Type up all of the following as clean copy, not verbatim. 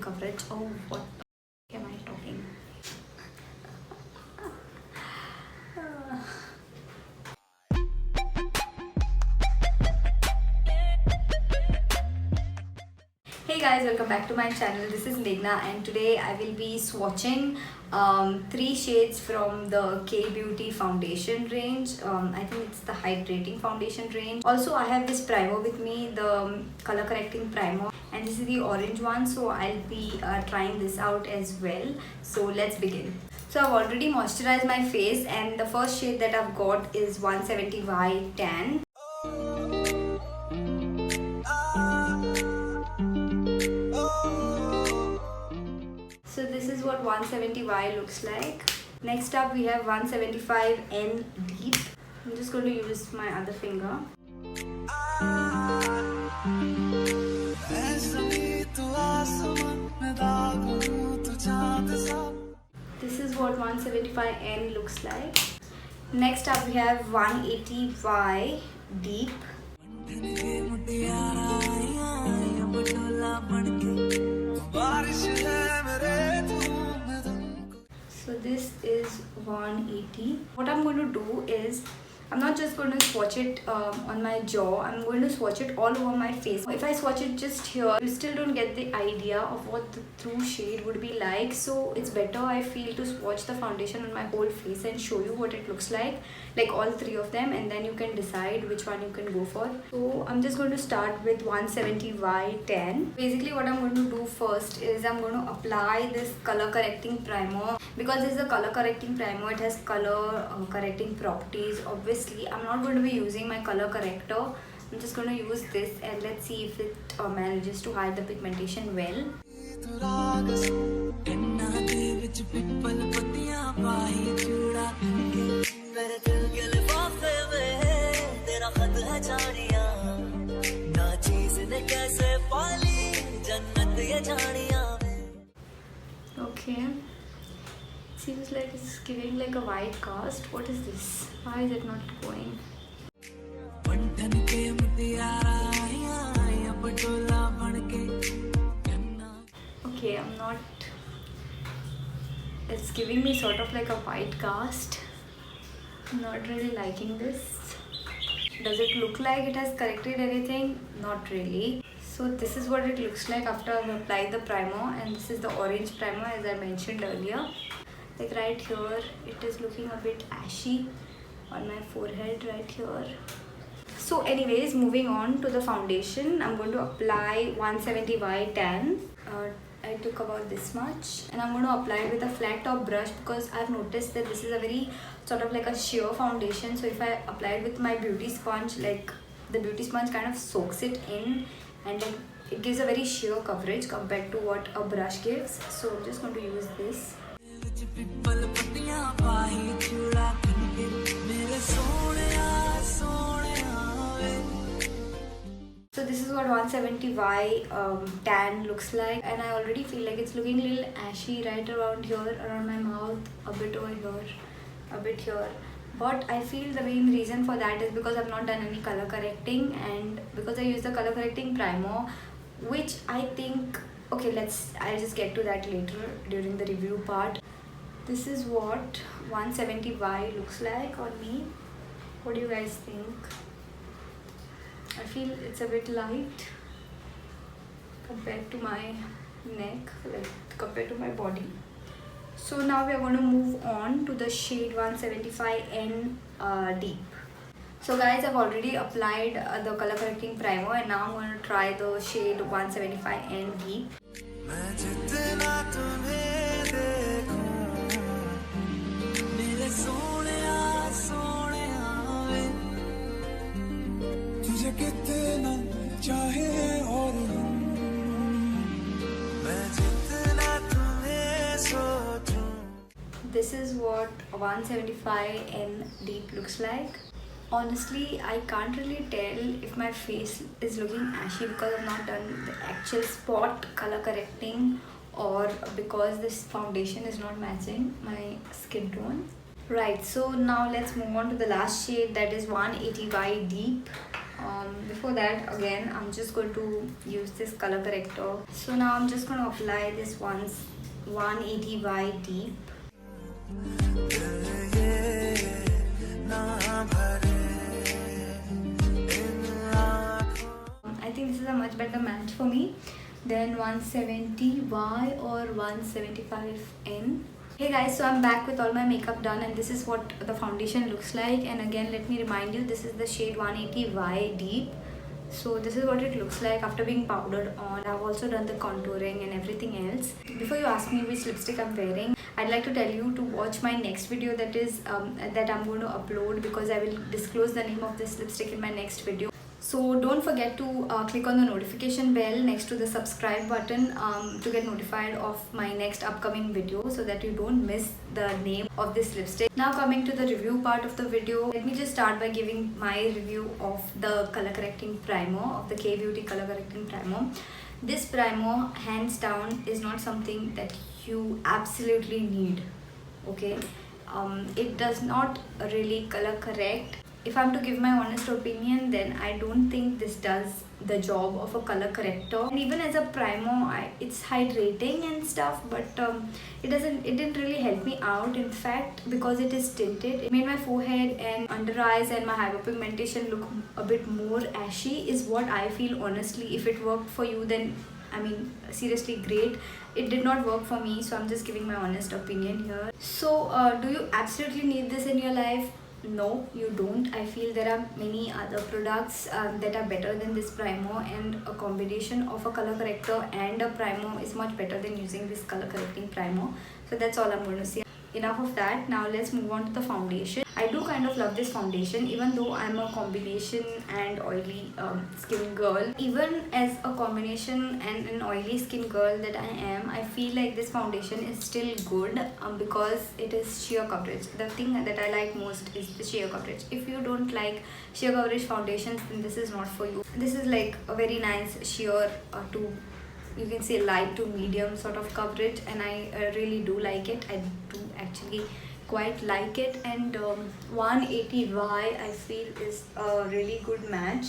coverage. Oh, what the am I talking? Hey guys, welcome back to my channel. This is Meghna and today I will be swatching 3 shades from the K Beauty foundation range. I think it's the hydrating foundation range. Also, I have this primer with me, the color correcting primer, and this is the orange one, so I'll be trying this out as well. So let's begin. So I've already moisturized my face and the first shade that I've got is 170Y Tan. So this is what 170Y looks like. Next up we have 175N Deep. I'm just going to use my other finger. This is what 175N looks like. Next up we have 180Y Deep. So this is 180. What I'm going to do is, I'm not just going to swatch it on my jaw, I'm going to swatch it all over my face. If I swatch it just here, you still don't get the idea of what the true shade would be like. So it's better, I feel, to swatch the foundation on my whole face and show you what it looks like all 3 of them, and then you can decide which one you can go for. So I'm just going to start with 170Y Tan. Basically what I'm going to do first is I'm going to apply this color correcting primer. Because this is a color correcting primer, it has color correcting properties. Obviously I'm not going to be using my color corrector. I'm just going to use this and let's see if it manages to hide the pigmentation well. Okay, seems like it's giving like a white cast. What is this? Why is it not going? Okay, I'm not, it's giving me sort of like a white cast. I'm not really liking this. Does it look like it has corrected anything? Not really. So this is what it looks like after I've applied the primer, and this is the orange primer as I mentioned earlier. Like right here, it is looking a bit ashy on my forehead right here. So anyways, moving on to the foundation, I'm going to apply 170Y Tan. I took about this much and I'm going to apply it with a flat top brush because I've noticed that this is a very sort of like a sheer foundation. So if I apply it with my beauty sponge, like the beauty sponge kind of soaks it in and like it gives a very sheer coverage compared to what a brush gives. So I'm just going to use this. So this is what 170Y Tan looks like, and I already feel like it's looking a little ashy right around here, around my mouth, a bit over here, a bit here. But I feel the main reason for that is because I've not done any color correcting, and because I use the color correcting primer, which I think, okay, I'll just get to that later during the review part. This is what 170Y looks like on me. What do you guys think? I feel it's a bit light compared to my neck, like compared to my body. So now we are going to move on to the shade 175N Deep. So guys, I've already applied the color correcting primer and now I'm going to try the shade 175N Deep. This is what 175N Deep looks like. Honestly, I can't really tell if my face is looking ashy because I've not done the actual spot color correcting or because this foundation is not matching my skin tone. Right, so now let's move on to the last shade, that is 180Y Deep. Before that, again, I'm just going to use this color corrector. So now I'm just going to apply this 180Y Deep. I think this is a much better match for me than 170Y or 175N. Hey guys, so I'm back with all my makeup done, and this is what the foundation looks like. And again, let me remind you, this is the shade 180Y Deep. So this is what it looks like after being powdered on. I've also done the contouring and everything else. Before you ask me which lipstick I'm wearing, I'd like to tell you to watch my next video that I'm going to upload, because I will disclose the name of this lipstick in my next video. So don't forget to click on the notification bell next to the subscribe button to get notified of my next upcoming video, so that you don't miss the name of this lipstick. Now coming to the review part of the video, let me just start by giving my review of the color correcting primer, of the Kay Beauty color correcting primer. This primer, hands down, is not something that you absolutely need, okay? It does not really color correct. If I'm to give my honest opinion, then I don't think this does the job of a color corrector. And even as a primer, it's hydrating and stuff, but it didn't really help me out. In fact, because it is tinted, it made my forehead and under eyes and my hyperpigmentation look a bit more ashy, is what I feel honestly. If it worked for you, then I mean, seriously great. It did not work for me, so I'm just giving my honest opinion here. So do you absolutely need this in your life? No, you don't. I feel there are many other products that are better than this primer, and a combination of a color corrector and a primer is much better than using this color correcting primer. So that's all I'm going to say. Enough of that. Now let's move on to the foundation. I do kind of love this foundation, even though I'm a combination and oily skin girl. Even as a combination and an oily skin girl that I am, I feel like this foundation is still good because it is sheer coverage. The thing that I like most is the sheer coverage. If you don't like sheer coverage foundations, then this is not for you. This is like a very nice sheer to, you can say, light to medium sort of coverage, and I really do like it. I do actually quite like it. And 180Y I feel is a really good match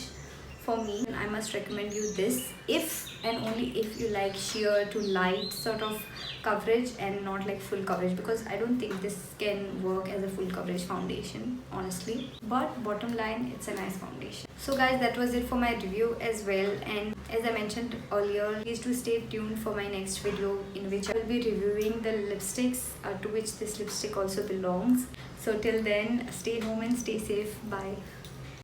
for me. I must recommend you this if and only if you like sheer to light sort of coverage and not like full coverage, because I don't think this can work as a full coverage foundation, honestly. But bottom line, it's a nice foundation. So guys, that was it for my review as well. And as I mentioned earlier, please do stay tuned for my next video, in which I will be reviewing the lipsticks to which this lipstick also belongs. So till then, stay home and stay safe. Bye.